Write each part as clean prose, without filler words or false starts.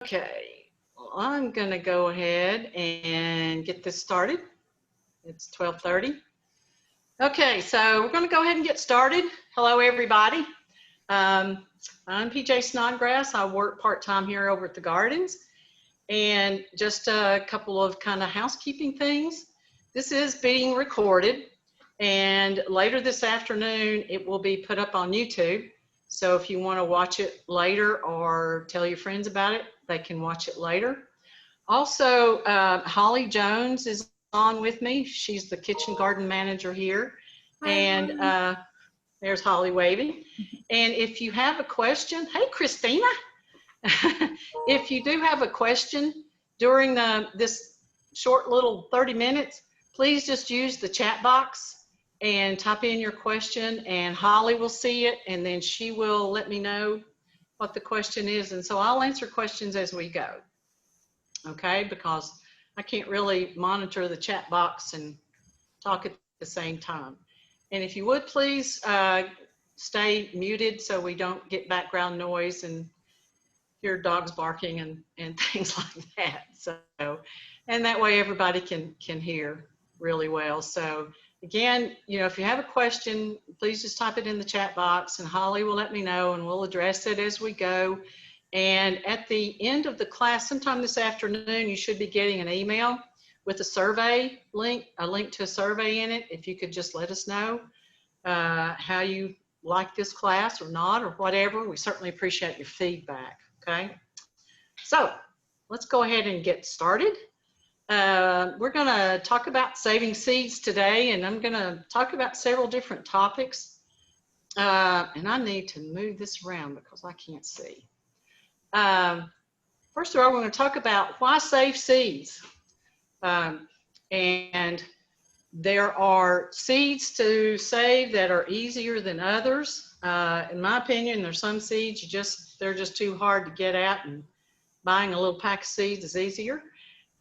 Okay, well, I'm going to go ahead and get this started. It's 12:30. Okay, so we're going to go ahead and get started. Hello, everybody. I'm PJ Snodgrass. I work part-time here over at the Gardens. And just a couple of kind of housekeeping things. This is being recorded, and later this afternoon, it will be put up on YouTube. So if you want to watch it later or tell your friends about it, they can watch it later. Also, Holly Jones is on with me. She's the kitchen garden manager here. Hi, and there's Holly waving. And if you have a question, hey, Christina. If you do have a question during this short little 30 minutes, please just use the chat box and type in your question, and Holly will see it, and then she will let me know what the question is. And so I'll answer questions as we go, okay? Because I can't really monitor the chat box and talk at the same time. And if you would please stay muted so we don't get background noise and hear dogs barking and things like that. So, and that way everybody can hear really well. So again, if you have a question, please just type it in the chat box, and Holly will let me know, and we'll address it as we go. And at the end of the class, sometime this afternoon, you should be getting an email with a survey link, a link to a survey in it. If you could just let us know how you like this class or not, or whatever, we certainly appreciate your feedback. Okay, so let's go ahead and get started. We're going to talk about saving seeds today, and I'm going to talk about several different topics. And I need to move this around because I can't see. First of all, we're going to talk about why save seeds. And there are seeds to save that are easier than others. In my opinion, there's some seeds they're just too hard to get at, and buying a little pack of seeds is easier.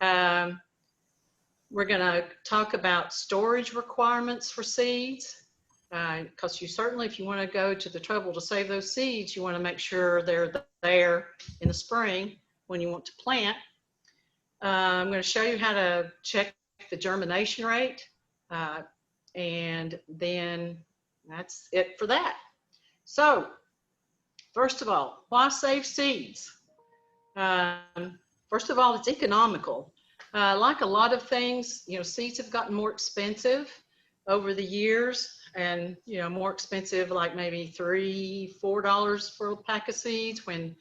We're going to talk about storage requirements for seeds, because you certainly, if you want to go to the trouble to save those seeds, you want to make sure they're there in the spring when you want to plant. I'm going to show you how to check the germination rate, and then that's it for that. So, first of all, why save seeds? First of all, it's economical. Like a lot of things, seeds have gotten more expensive over the years, and more expensive, like maybe $3, $4 for a pack of seeds, when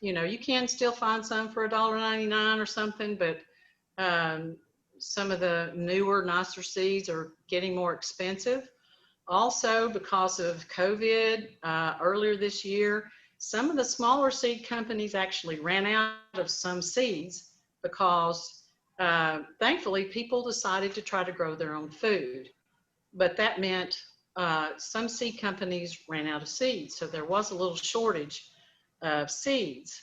you can still find some for $1.99 or something, but some of the newer, nicer seeds are getting more expensive. Also, because of COVID, earlier this year, some of the smaller seed companies actually ran out of some seeds because, thankfully, people decided to try to grow their own food. But that meant some seed companies ran out of seeds, so there was a little shortage of seeds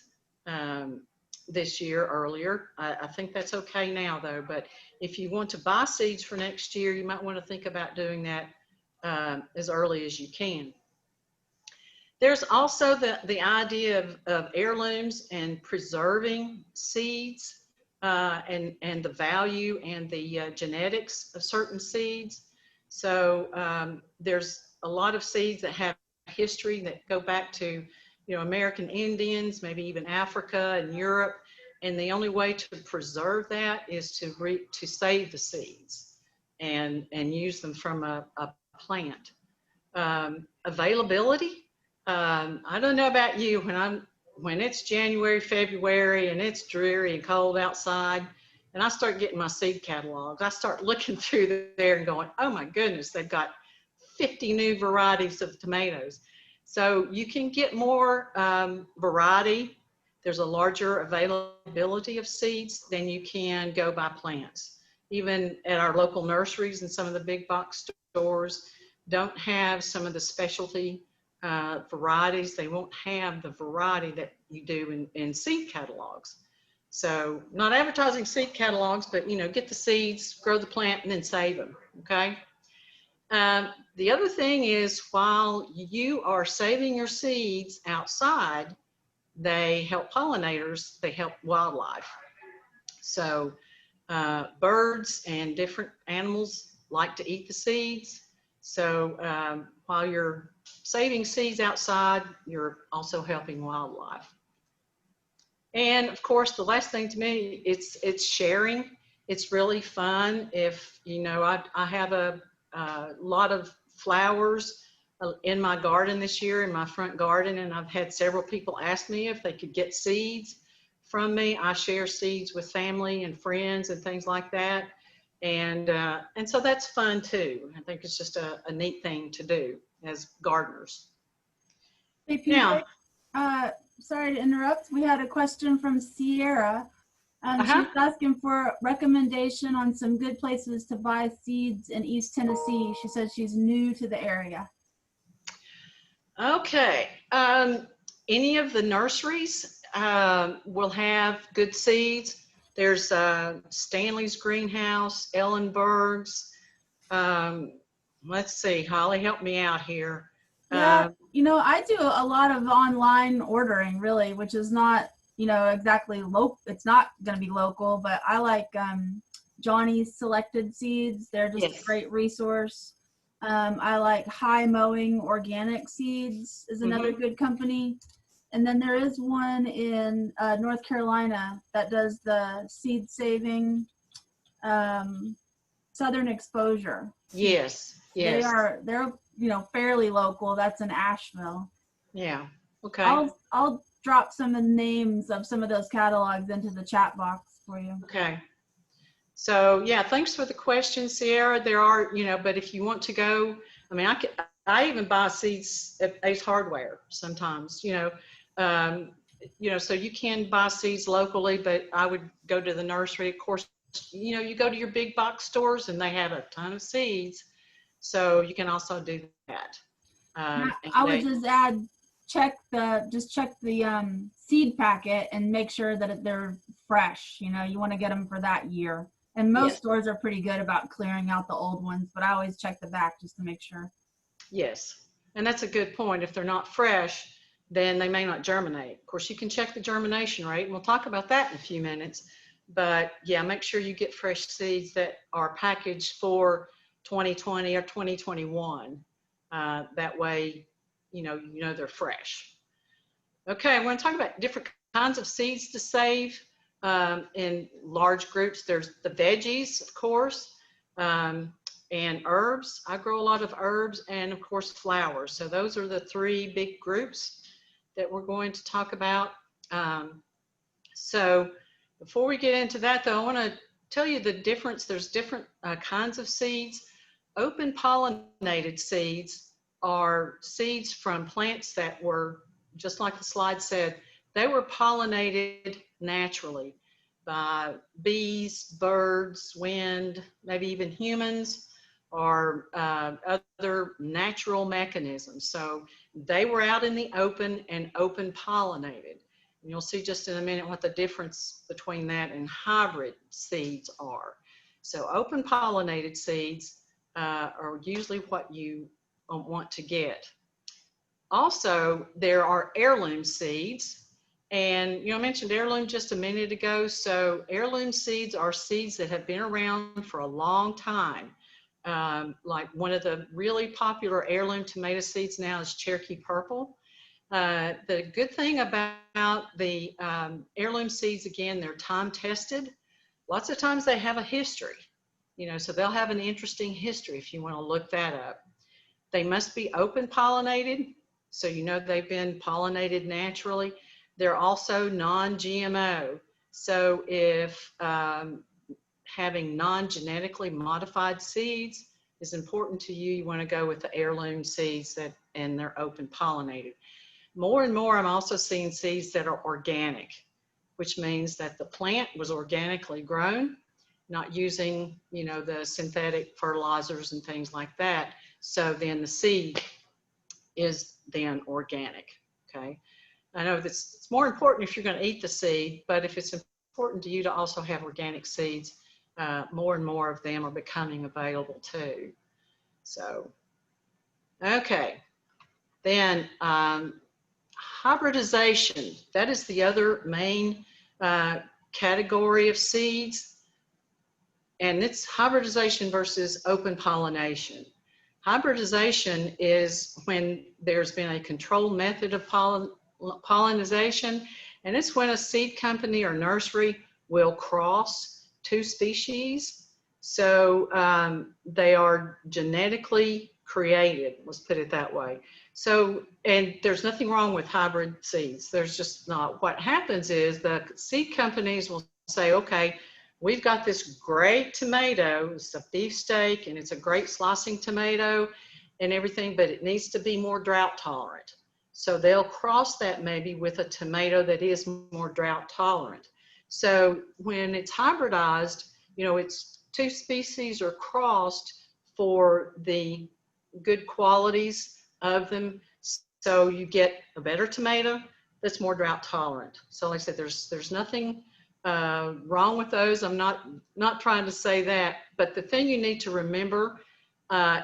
this year earlier. I think that's okay now, though. But if you want to buy seeds for next year, you might want to think about doing that as early as you can. There's also the idea of heirlooms and preserving seeds, and the value and the genetics of certain seeds. So there's a lot of seeds that have history that go back to American Indians, maybe even Africa and Europe, and the only way to preserve that is to save the seeds and use them from a plant. Availability. I don't know about you, when it's January, February, and it's dreary and cold outside, and I start getting my seed catalogs, I start looking through there and going, oh my goodness, they've got 50 new varieties of tomatoes. So you can get more variety. There's a larger availability of seeds than you can go buy plants. Even at our local nurseries and some of the big box stores don't have some of the specialty varieties. They won't have the variety that you do in seed catalogs. So not advertising seed catalogs, but get the seeds, grow the plant, and then save them, okay? The other thing is, while you are saving your seeds outside, they help pollinators, they help wildlife. So birds and different animals like to eat the seeds. So while you're saving seeds outside, you're also helping wildlife. And of course, the last thing to me, it's sharing. It's really fun. If, you know, I have a lot of flowers in my garden this year, in my front garden, and I've had several people ask me if they could get seeds from me. I share seeds with family and friends and things like that. And so that's fun too. I think it's just a neat thing to do as gardeners. Hey, PJ, sorry to interrupt. We had a question from Sierra. She's asking for recommendation on some good places to buy seeds in East Tennessee. She says she's new to the area. Okay. Any of the nurseries will have good seeds. There's Stanley's Greenhouse, Ellenberg's. Let's see, Holly, help me out here. Yeah, you know, I do a lot of online ordering, really, which is not, you know, exactly local. It's not going to be local, but I like Johnny's Selected Seeds. They're just a great resource. I like High Mowing Organic Seeds is another good company. And then there is one in North Carolina that does the seed saving Southern Exposure. Yes, yes. They're you know, fairly local. That's in Asheville. Yeah. Okay. I'll drop some of the names of some of those catalogs into the chat box for you. Okay. So yeah, thanks for the question, Sierra. There are, you know, but if you want to go, I mean, I even buy seeds at Ace Hardware sometimes, you know, so you can buy seeds locally, but I would go to the nursery. Of course, you know, you go to your big box stores and they have a ton of seeds. So you can also do that. I would just add, check the seed packet and make sure that they're fresh. You know, you want to get them for that year. And most stores are pretty good about clearing out the old ones, but I always check the back just to make sure. Yes, and that's a good point. If they're not fresh, then they may not germinate. Of course, you can check the germination rate, and we'll talk about that in a few minutes. But yeah, make sure you get fresh seeds that are packaged for 2020 or 2021. That way, you know they're fresh. Okay, I want to talk about different kinds of seeds to save in large groups. There's the veggies, of course, and herbs. I grow a lot of herbs and, of course, flowers. So those are the three big groups that we're going to talk about. So before we get into that, though, I want to tell you the difference. There's different kinds of seeds. Open pollinated seeds are seeds from plants that were, just like the slide said, they were pollinated naturally by bees, birds, wind, maybe even humans, or other natural mechanisms. So they were out in the open and open pollinated. And you'll see just in a minute what the difference between that and hybrid seeds are. So open pollinated seeds are usually what you want to get. Also, there are heirloom seeds. And, you know, I mentioned heirloom just a minute ago. So heirloom seeds are seeds that have been around for a long time. Like one of the really popular heirloom tomato seeds now is Cherokee Purple. The good thing about the heirloom seeds, again, they're time tested. Lots of times they have a history, you know, so they'll have an interesting history if you want to look that up. They must be open pollinated, so you know they've been pollinated naturally. They're also non-GMO. So if having non-genetically modified seeds is important to you, you want to go with the heirloom seeds and they're open pollinated. More and more, I'm also seeing seeds that are organic, which means that the plant was organically grown, not using, you know, the synthetic fertilizers and things like that. So then the seed is then organic, okay? I know it's more important if you're going to eat the seed, but if it's important to you to also have organic seeds, more and more of them are becoming available too. So, okay. Then hybridization, that is the other main category of seeds. And it's hybridization versus open pollination. Hybridization is when there's been a controlled method of pollination, and it's when a seed company or nursery will cross two species. So they are genetically created, let's put it that way. So, and there's nothing wrong with hybrid seeds. There's just not. What happens is the seed companies will say, okay, we've got this great tomato, it's a beefsteak, and it's a great slicing tomato and everything, but it needs to be more drought tolerant. So they'll cross that maybe with a tomato that is more drought tolerant. So when it's hybridized, you know, it's two species are crossed for the good qualities of them. So you get a better tomato that's more drought tolerant. So like I said, there's nothing wrong with those. I'm not trying to say that, but the thing you need to remember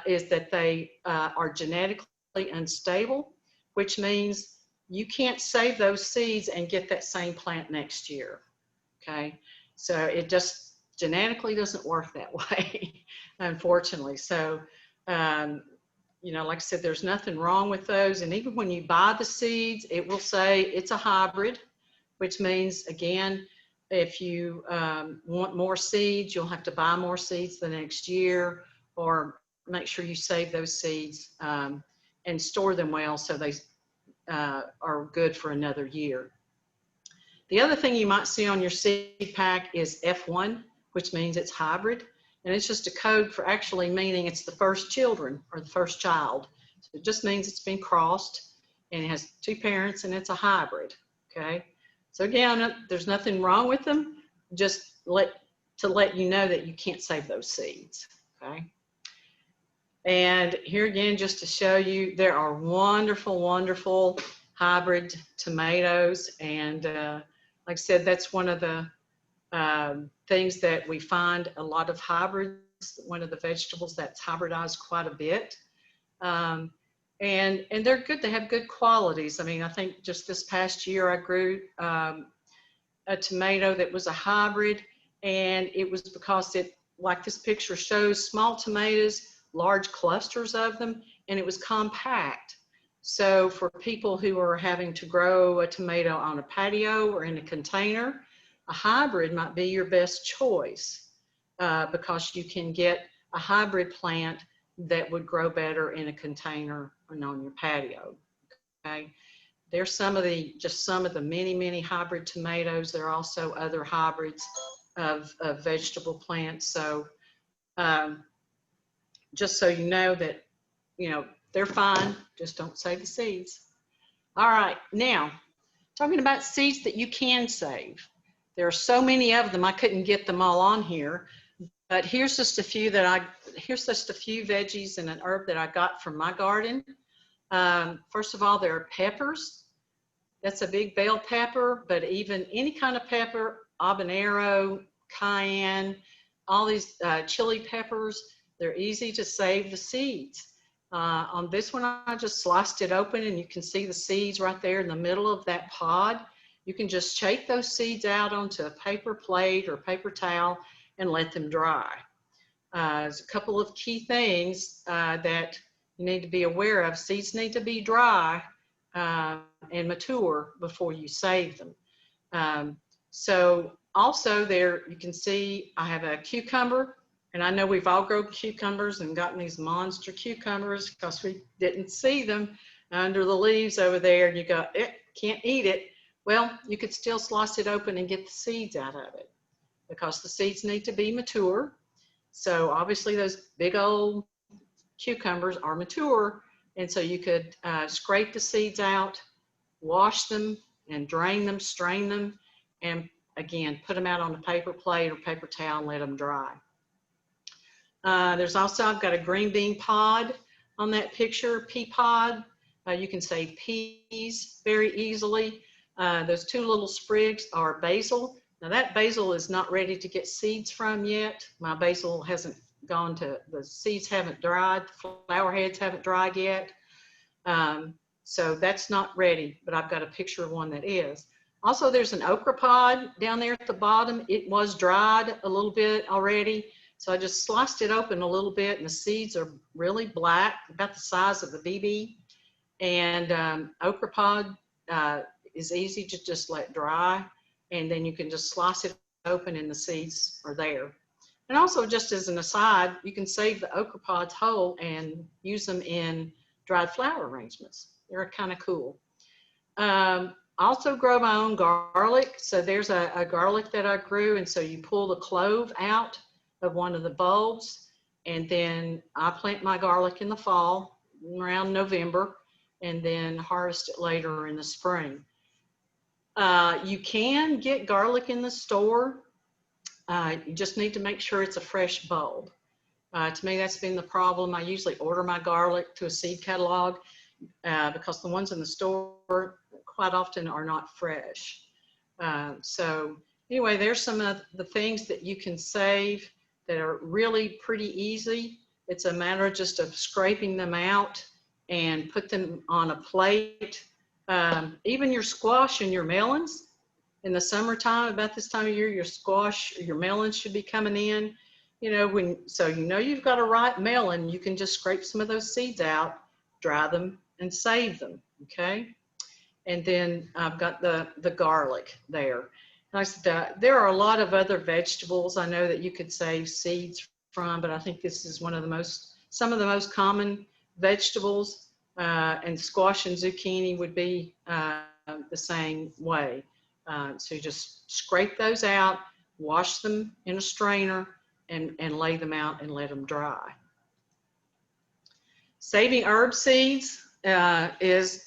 is that they are genetically unstable, which means you can't save those seeds and get that same plant next year. Okay, so it just genetically doesn't work that way, unfortunately. So you know, like I said, there's nothing wrong with those. And even when you buy the seeds, it will say it's a hybrid, which means, again, if you want more seeds, you'll have to buy more seeds the next year, or make sure you save those seeds and store them well so they are good for another year. The other thing you might see on your seed pack is F1, which means it's hybrid. And it's just a code for actually meaning it's the first children or the first child. So it just means it's been crossed and it has two parents and it's a hybrid, okay? So again, there's nothing wrong with them, just to let you know that you can't save those seeds, okay? And here again, just to show you, there are wonderful, wonderful hybrid tomatoes. And like I said, that's one of the things that we find a lot of hybrids, one of the vegetables that's hybridized quite a bit. And they're good, they have good qualities. I mean, I think just this past year I grew a tomato that was a hybrid, and it was because it, like this picture shows, small tomatoes, large clusters of them, and it was compact. So for people who are having to grow a tomato on a patio or in a container, a hybrid might be your best choice because you can get a hybrid plant that would grow better in a container and on your patio. Okay, there's some of the many hybrid tomatoes. There are also other hybrids of vegetable plants. So just so you know that, you know, they're fine, just don't save the seeds. All right, now talking about seeds that you can save. There are so many of them, I couldn't get them all on here, but here's just a few veggies and an herb that I got from my garden. First of all, there are peppers. That's a big bell pepper, but even any kind of pepper, habanero, cayenne, all these chili peppers, they're easy to save the seeds. On this one, I just sliced it open and you can see the seeds right there in the middle of that pod. You can just shake those seeds out onto a paper plate or paper towel and let them dry. There's a couple of key things that you need to be aware of. Seeds need to be dry and mature before you save them. So also there, you can see I have a cucumber, and I know we've all grown cucumbers and gotten these monster cucumbers because we didn't see them under the leaves over there, and you go, can't eat it. Well, you could still slice it open and get the seeds out of it because the seeds need to be mature. So obviously those big old cucumbers are mature, and so you could scrape the seeds out, wash them and drain them, strain them, and again, put them out on a paper plate or paper towel and let them dry. There's also, I've got a green bean pod on that picture, pea pod. You can save peas very easily. Those two little sprigs are basil. Now that basil is not ready to get seeds from yet. My basil hasn't gone to, the seeds haven't dried, the flower heads haven't dried yet. So that's not ready, but I've got a picture of one that is. Also, there's an okra pod down there at the bottom. It was dried a little bit already. So I just sliced it open a little bit, and the seeds are really black, about the size of a BB. And okra pod is easy to just let dry, and then you can just slice it open and the seeds are there. And also, just as an aside, you can save the okra pods whole and use them in dried flower arrangements. They're kind of cool. I also grow my own garlic. So there's a garlic that I grew, and so you pull the clove out of one of the bulbs, and then I plant my garlic in the fall around November, and then harvest it later in the spring. You can get garlic in the store. You just need to make sure it's a fresh bulb. To me, that's been the problem. I usually order my garlic to a seed catalog because the ones in the store quite often are not fresh. So anyway, there's some of the things that you can save that are really pretty easy. It's a matter just of scraping them out and put them on a plate. Even your squash and your melons in the summertime, about this time of year, your squash, your melons should be coming in. You know, so you know you've got a ripe melon, you can just scrape some of those seeds out, dry them, and save them, okay? And then I've got the garlic there. And I said, there are a lot of other vegetables I know that you could save seeds from, but I think this is some of the most common vegetables, and squash and zucchini would be the same way. So you just scrape those out, wash them in a strainer, and lay them out and let them dry. Saving herb seeds is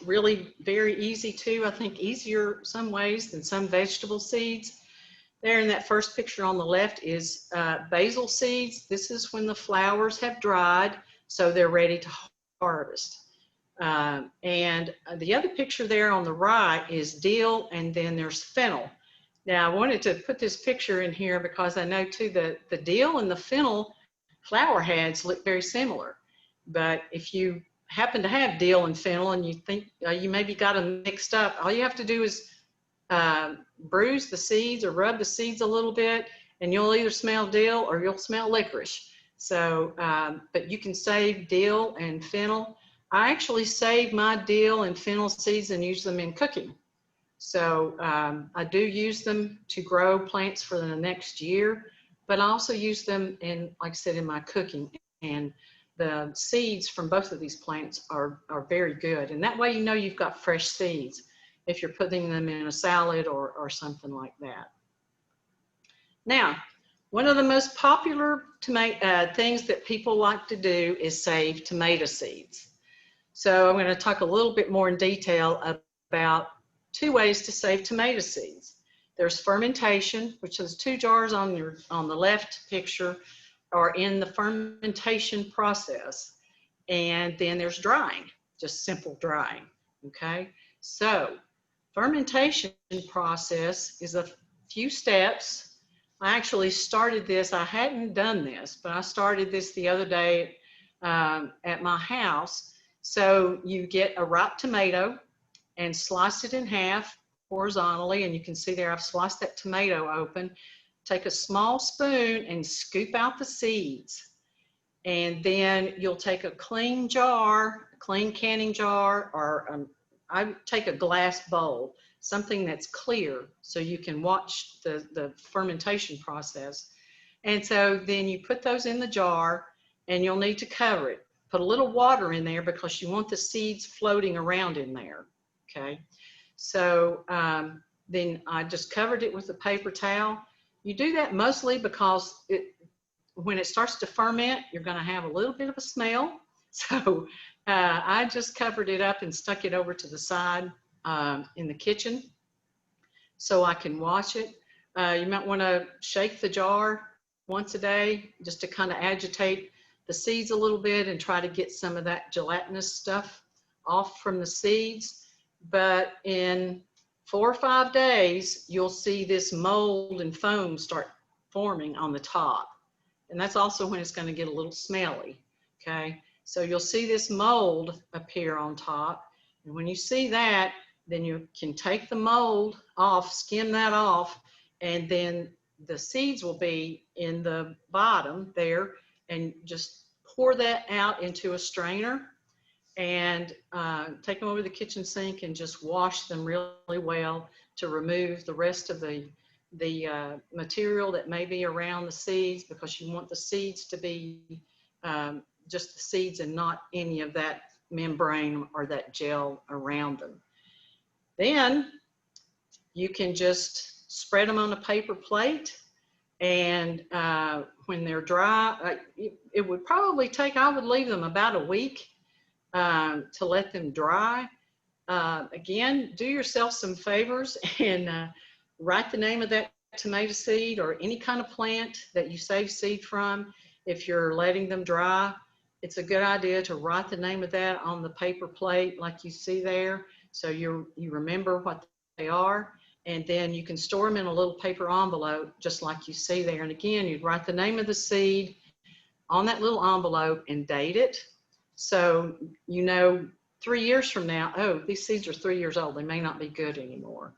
really very easy too. I think easier some ways than some vegetable seeds. There in that first picture on the left is basil seeds. This is when the flowers have dried, so they're ready to harvest. And the other picture there on the right is dill, and then there's fennel. Now I wanted to put this picture in here because I know too that the dill and the fennel flower heads look very similar. But if you happen to have dill and fennel and you think you maybe got them mixed up, all you have to do is bruise the seeds or rub the seeds a little bit, and you'll either smell dill or you'll smell licorice. So, but you can save dill and fennel. I actually save my dill and fennel seeds and use them in cooking. So I do use them to grow plants for the next year, but I also use them in, like I said, in my cooking. And the seeds from both of these plants are very good. And that way you know you've got fresh seeds if you're putting them in a salad or something like that. Now, one of the most popular things that people like to do is save tomato seeds. So I'm going to talk a little bit more in detail about two ways to save tomato seeds. There's fermentation, which is 2 jars on the left picture are in the fermentation process. And then there's drying, just simple drying, okay? So fermentation process is a few steps. I actually started this, I hadn't done this, but I started this the other day at my house. So you get a ripe tomato and slice it in half horizontally, and you can see there I've sliced that tomato open. Take a small spoon and scoop out the seeds, and then you'll take a clean jar, a clean canning jar, or I take a glass bowl, something that's clear so you can watch the fermentation process. And so then you put those in the jar, and you'll need to cover it. Put a little water in there because you want the seeds floating around in there, okay? So then I just covered it with a paper towel. You do that mostly because when it starts to ferment, you're going to have a little bit of a smell. So I just covered it up and stuck it over to the side in the kitchen so I can watch it. You might want to shake the jar once a day just to kind of agitate the seeds a little bit and try to get some of that gelatinous stuff off from the seeds. But in 4 or 5 days, you'll see this mold and foam start forming on the top. And that's also when it's going to get a little smelly, okay? So you'll see this mold appear on top. And when you see that, then you can take the mold off, skim that off, and then the seeds will be in the bottom there, and just pour that out into a strainer and take them over the kitchen sink and just wash them really well to remove the rest of the material that may be around the seeds, because you want the seeds to be just the seeds and not any of that membrane or that gel around them. Then you can just spread them on a paper plate, and when they're dry, it would probably take, I would leave them about a week to let them dry. Again, do yourself some favors and write the name of that tomato seed or any kind of plant that you save seed from. If you're letting them dry, it's a good idea to write the name of that on the paper plate like you see there, so you remember what they are. And then you can store them in a little paper envelope just like you see there. And again, you'd write the name of the seed on that little envelope and date it. So you know 3 years from now, oh, these seeds are 3 years old. They may not be good anymore.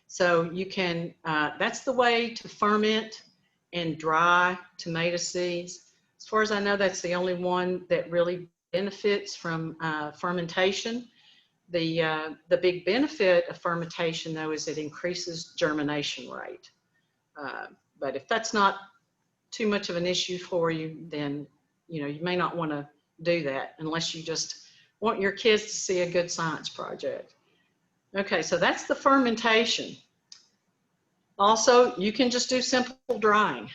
So you can, that's the way to ferment and dry tomato seeds. As far as I know, that's the only one that really benefits from fermentation. The big benefit of fermentation, though, is it increases germination rate. But if that's not too much of an issue for you, then you may not want to do that unless you just want your kids to see a good science project. Okay, so that's the fermentation. Also, you can just do simple drying.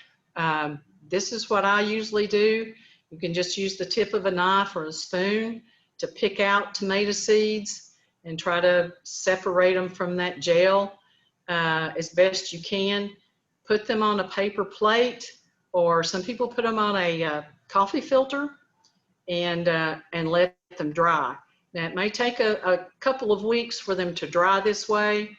This is what I usually do. You can just use the tip of a knife or a spoon to pick out tomato seeds and try to separate them from that gel as best you can. Put them on a paper plate, or some people put them on a coffee filter and let them dry. Now, it may take a couple of weeks for them to dry this way.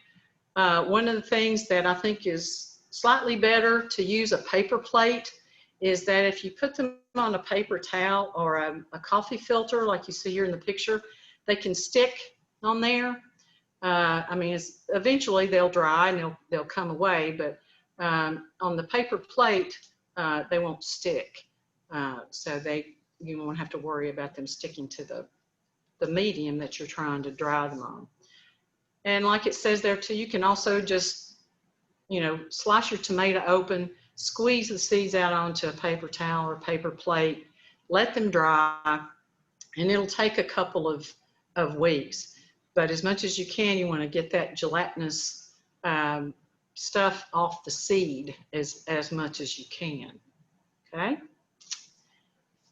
One of the things that I think is slightly better to use a paper plate is that if you put them on a paper towel or a coffee filter like you see here in the picture, they can stick on there. I mean, eventually they'll dry and they'll come away, but on the paper plate, they won't stick. So you won't have to worry about them sticking to the medium that you're trying to dry them on. And like it says there too, you can also just, slice your tomato open, squeeze the seeds out onto a paper towel or paper plate, let them dry, and it'll take a couple of weeks. But as much as you can, you want to get that gelatinous stuff off the seed as much as you can. Okay.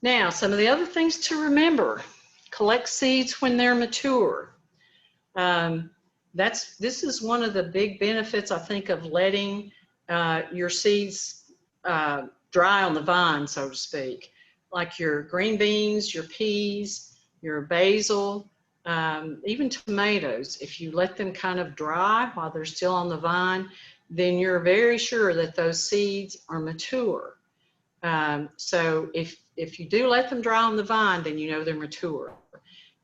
Now, some of the other things to remember: collect seeds when they're mature. This is one of the big benefits, I think, of letting your seeds dry on the vine, so to speak. Like your green beans, your peas, your basil, even tomatoes. If you let them kind of dry while they're still on the vine, then you're very sure that those seeds are mature. So if you do let them dry on the vine, then you know they're mature.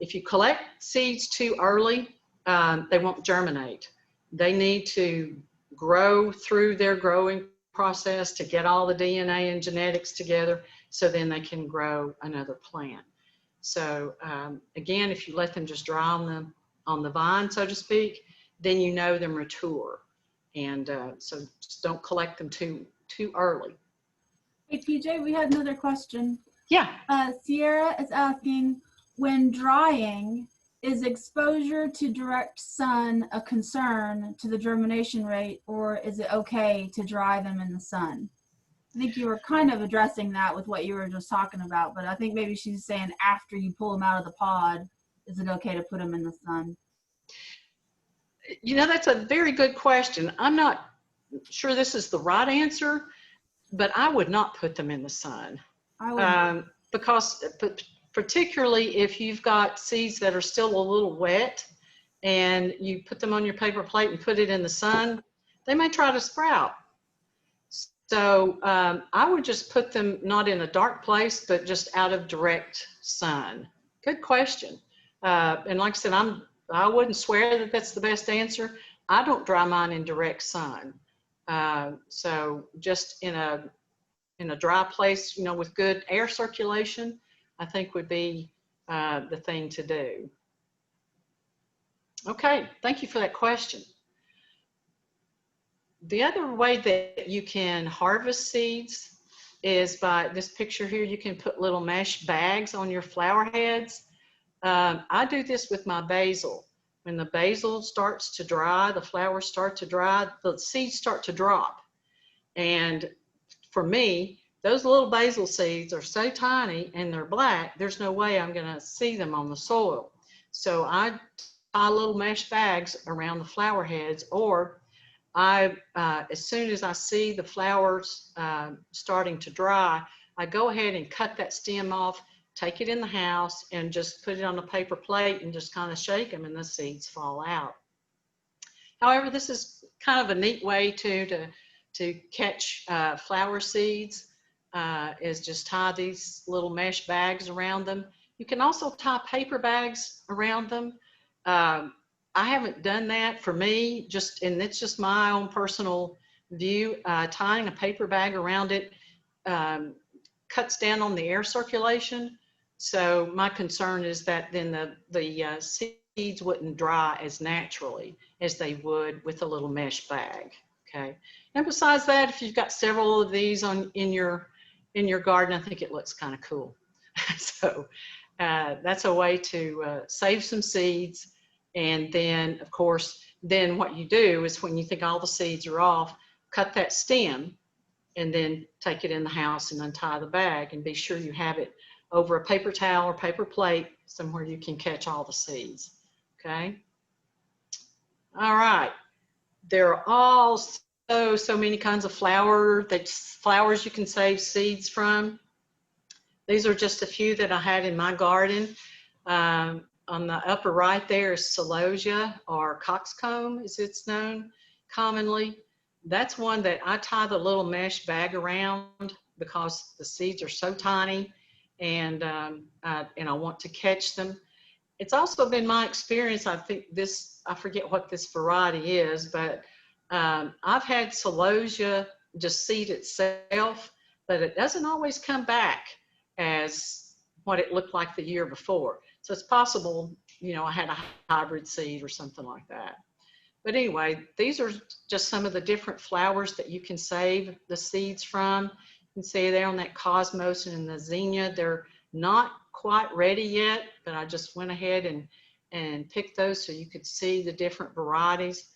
If you collect seeds too early, they won't germinate. They need to grow through their growing process to get all the DNA and genetics together, so then they can grow another plant. So again, if you let them just dry on the vine, so to speak, then you know they're mature. And so just don't collect them too early. Hey, PJ, we had another question. Yeah. Sierra is asking, when drying, is exposure to direct sun a concern to the germination rate, or is it okay to dry them in the sun? I think you were kind of addressing that with what you were just talking about, but I think maybe she's saying after you pull them out of the pod, is it okay to put them in the sun? That's a very good question. I'm not sure this is the right answer, but I would not put them in the sun. I would. Because particularly if you've got seeds that are still a little wet and you put them on your paper plate and put it in the sun, they may try to sprout. So I would just put them not in a dark place, but just out of direct sun. Good question. And like I said, I wouldn't swear that that's the best answer. I don't dry mine in direct sun. So just in a dry place, you know, with good air circulation, I think would be the thing to do. Okay, thank you for that question. The other way that you can harvest seeds is by this picture here. You can put little mesh bags on your flower heads. I do this with my basil. When the basil starts to dry, the flowers start to dry, the seeds start to drop. And for me, those little basil seeds are so tiny and they're black, there's no way I'm gonna see them on the soil. So I tie little mesh bags around the flower heads, or as soon as I see the flowers starting to dry, I go ahead and cut that stem off, take it in the house, and just put it on a paper plate and just kind of shake them, and the seeds fall out. However, this is kind of a neat way to catch flower seeds, is just tie these little mesh bags around them. You can also tie paper bags around them. I haven't done that for me, and it's just my own personal view. Tying a paper bag around it cuts down on the air circulation. So my concern is that then the seeds wouldn't dry as naturally as they would with a little mesh bag. Okay. And besides that, if you've got several of these in your garden, I think it looks kind of cool. So that's a way to save some seeds. And then, of course, then what you do is when you think all the seeds are off, cut that stem and then take it in the house and untie the bag, and be sure you have it over a paper towel or paper plate somewhere you can catch all the seeds. Okay. All right. There are all so many kinds of flowers you can save seeds from. These are just a few that I had in my garden. On the upper right there is celosia, or coxcomb as it's known commonly. That's one that I tie the little mesh bag around because the seeds are so tiny, and I want to catch them. It's also been my experience, I forget what this variety is, but I've had celosia just seed itself, but it doesn't always come back as what it looked like the year before. So it's possible, you know, I had a hybrid seed or something like that. But anyway, these are just some of the different flowers that you can save the seeds from. You can see there on that cosmos and the zinnia, they're not quite ready yet, but I just went ahead and picked those so you could see the different varieties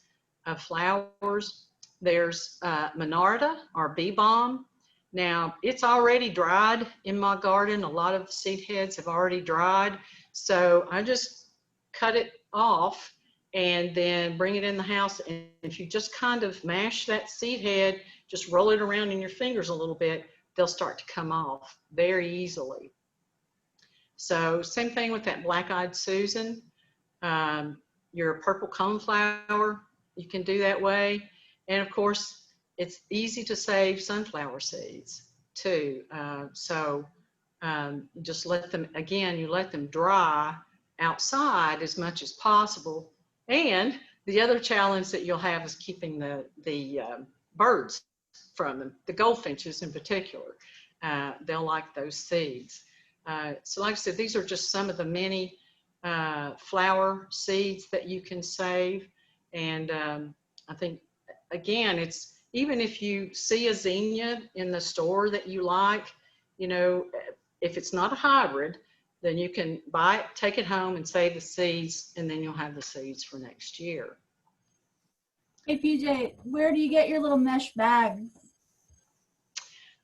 of flowers. There's Monarda, or bee balm. Now, it's already dried in my garden. A lot of seed heads have already dried. So I just cut it off and then bring it in the house. And if you just kind of mash that seed head, just roll it around in your fingers a little bit, they'll start to come off very easily. So same thing with that black-eyed Susan. Your purple coneflower, you can do that way. And of course, it's easy to save sunflower seeds too. Just let them, again, you let them dry outside as much as possible. And the other challenge that you'll have is keeping the birds from them, the goldfinches in particular. They'll like those seeds. So like I said, these are just some of the many flower seeds that you can save. And I think, again, it's, even if you see a zinnia in the store that you like, you know, if it's not a hybrid, then you can buy it, take it home and save the seeds, and then you'll have the seeds for next year. Hey PJ, where do you get your little mesh bags?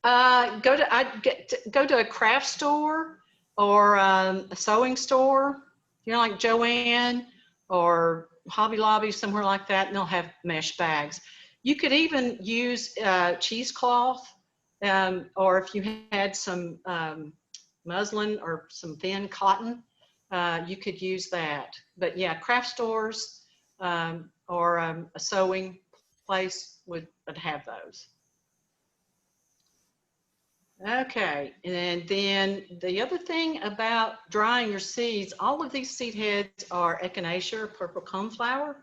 Go to a craft store or a sewing store, you know, like Joann or Hobby Lobby, somewhere like that, and they'll have mesh bags. You could even use cheesecloth, or if you had some muslin or some thin cotton, you could use that. But yeah, craft stores or a sewing place would have those. Okay, and then the other thing about drying your seeds, all of these seed heads are echinacea, or purple coneflower,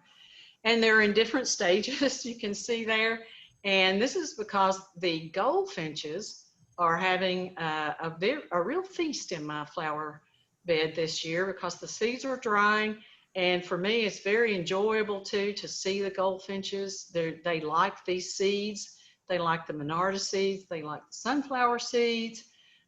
and they're in different stages, you can see there. And this is because the goldfinches are having a real feast in my flower bed this year because the seeds are drying. And for me, it's very enjoyable too to see the goldfinches. They like these seeds. They like the Monarda seeds. They like the sunflower seeds.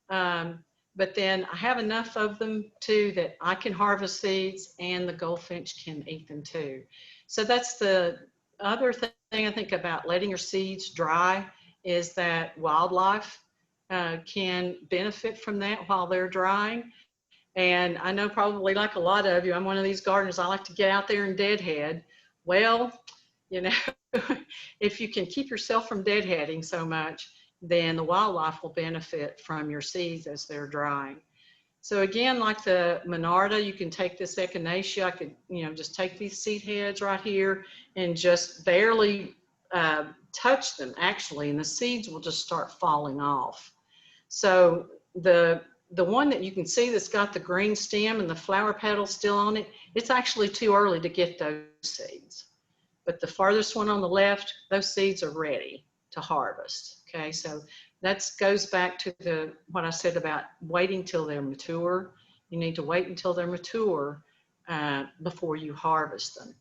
But then I have enough of them too that I can harvest seeds and the goldfinch can eat them too. So that's the other thing I think about letting your seeds dry, is that wildlife can benefit from that while they're drying. And I know probably like a lot of you, I'm one of these gardeners, I like to get out there and deadhead. Well, you know, if you can keep yourself from deadheading so much, then the wildlife will benefit from your seeds as they're drying. So again, like the Monarda, you can take this echinacea. I could, just take these seed heads right here and just barely touch them actually, and the seeds will just start falling off. So the one that you can see that's got the green stem and the flower petals still on it, it's actually too early to get those seeds. But the farthest one on the left, those seeds are ready to harvest. Okay, so that goes back to what I said about waiting till they're mature. You need to wait until they're mature before you harvest them.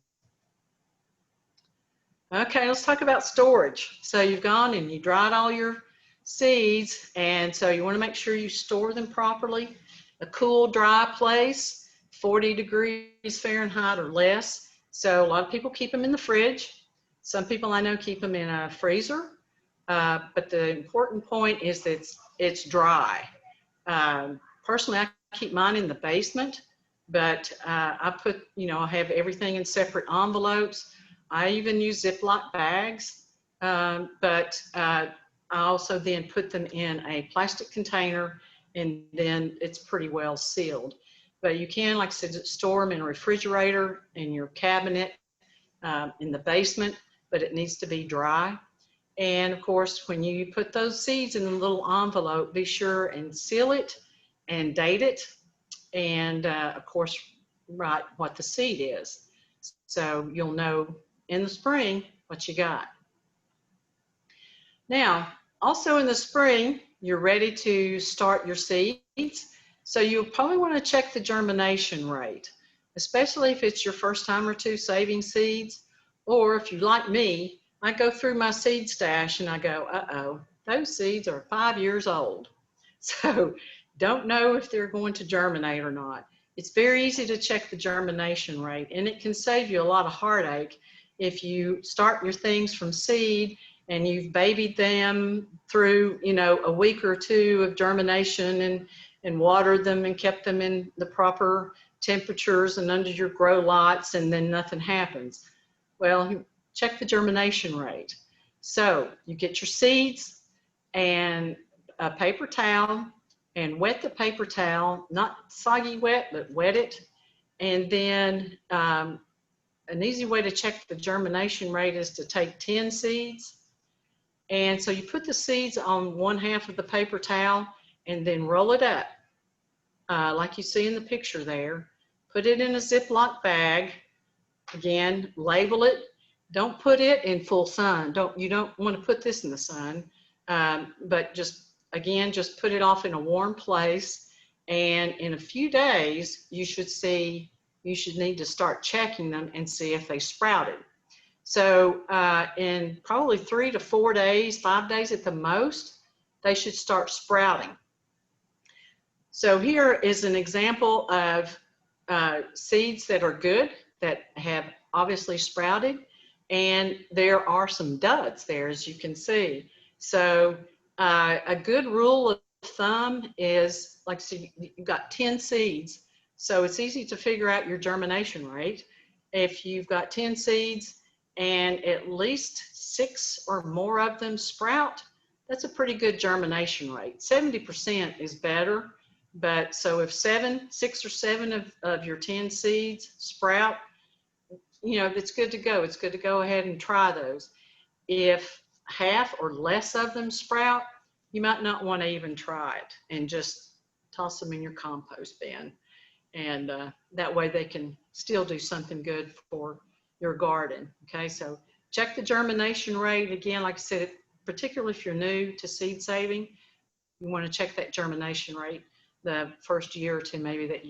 Okay, let's talk about storage. So you've gone and you dried all your seeds, and so you want to make sure you store them properly. A cool, dry place, 40 degrees Fahrenheit or less. So a lot of people keep them in the fridge. Some people I know keep them in a freezer. But the important point is that it's dry. Personally, I keep mine in the basement, but I put, I have everything in separate envelopes. I even use Ziploc bags, but I also then put them in a plastic container, and then it's pretty well sealed. But you can, like I said, store them in a refrigerator, in your cabinet, in the basement, but it needs to be dry. And of course, when you put those seeds in a little envelope, be sure and seal it and date it, and of course, write what the seed is. So you'll know in the spring what you got. Now, also in the spring, you're ready to start your seeds. So you'll probably want to check the germination rate, especially if it's your first time or two saving seeds, or if you like me, I go through my seed stash and I go, uh-oh, those seeds are 5 years old. So don't know if they're going to germinate or not. It's very easy to check the germination rate, and it can save you a lot of heartache if you start your things from seed and you've babied them through, a week or two of germination and watered them and kept them in the proper temperatures and under your grow lights, and then nothing happens. Well, check the germination rate. So you get your seeds and a paper towel and wet the paper towel, not soggy wet, but wet it. And then an easy way to check the germination rate is to take 10 seeds. And so you put the seeds on one half of the paper towel and then roll it up like you see in the picture there. Put it in a Ziploc bag. Again, label it. Don't put it in full sun. You don't want to put this in the sun, but just put it off in a warm place. And in a few days, you should need to start checking them and see if they sprouted. So in probably 3 to 4 days, 5 days at the most, they should start sprouting. So here is an example of seeds that are good, that have obviously sprouted, and there are some duds there, as you can see. So a good rule of thumb is, like, so you've got 10 seeds, so it's easy to figure out your germination rate. If you've got 10 seeds and at least 6 or more of them sprout, that's a pretty good germination rate. 70% is better, but so if 6 or 7 of your 10 seeds sprout, it's good to go. It's good to go ahead and try those. If half or less of them sprout, you might not want to even try it and just toss them in your compost bin. And that way they can still do something good for your garden. Okay, so check the germination rate. Again, like I said, particularly if you're new to seed saving, you want to check that germination rate the first year or two maybe that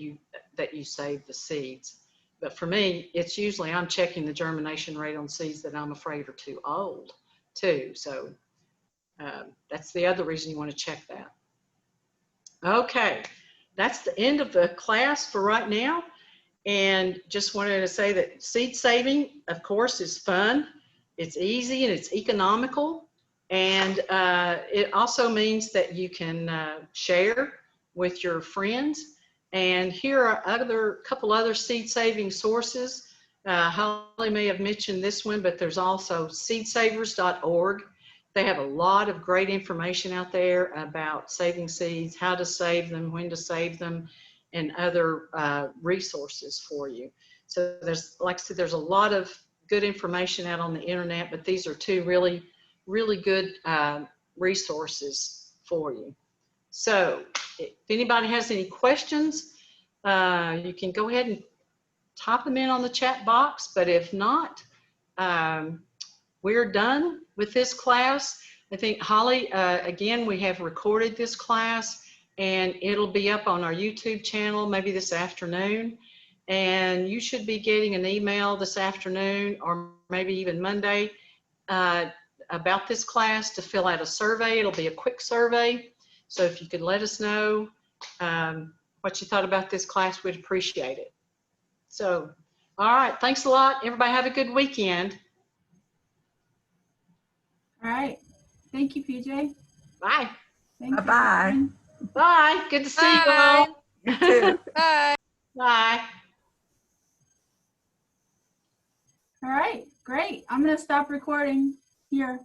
you save the seeds. But for me, it's usually I'm checking the germination rate on seeds that I'm afraid are too old too. So that's the other reason you want to check that. Okay, that's the end of the class for right now. And just wanted to say that seed saving, of course, is fun. It's easy and it's economical. And it also means that you can share with your friends. And here are a couple other seed saving sources. Holly may have mentioned this one, but there's also seedsavers.org. They have a lot of great information out there about saving seeds, how to save them, when to save them, and other resources for you. So there's, like I said, there's a lot of good information out on the internet, but these are two really, really good resources for you. So if anybody has any questions, you can go ahead and type them in on the chat box, but if not, we're done with this class. I think, Holly, again, we have recorded this class and it'll be up on our YouTube channel maybe this afternoon. And you should be getting an email this afternoon or maybe even Monday about this class to fill out a survey. It'll be a quick survey. So if you could let us know what you thought about this class, we'd appreciate it. So, all right, thanks a lot. Everybody have a good weekend. All right. Thank you, PJ. Bye. Bye-bye. Bye. Good to see you all. You too. Bye. Bye. All right, great. I'm going to stop recording here.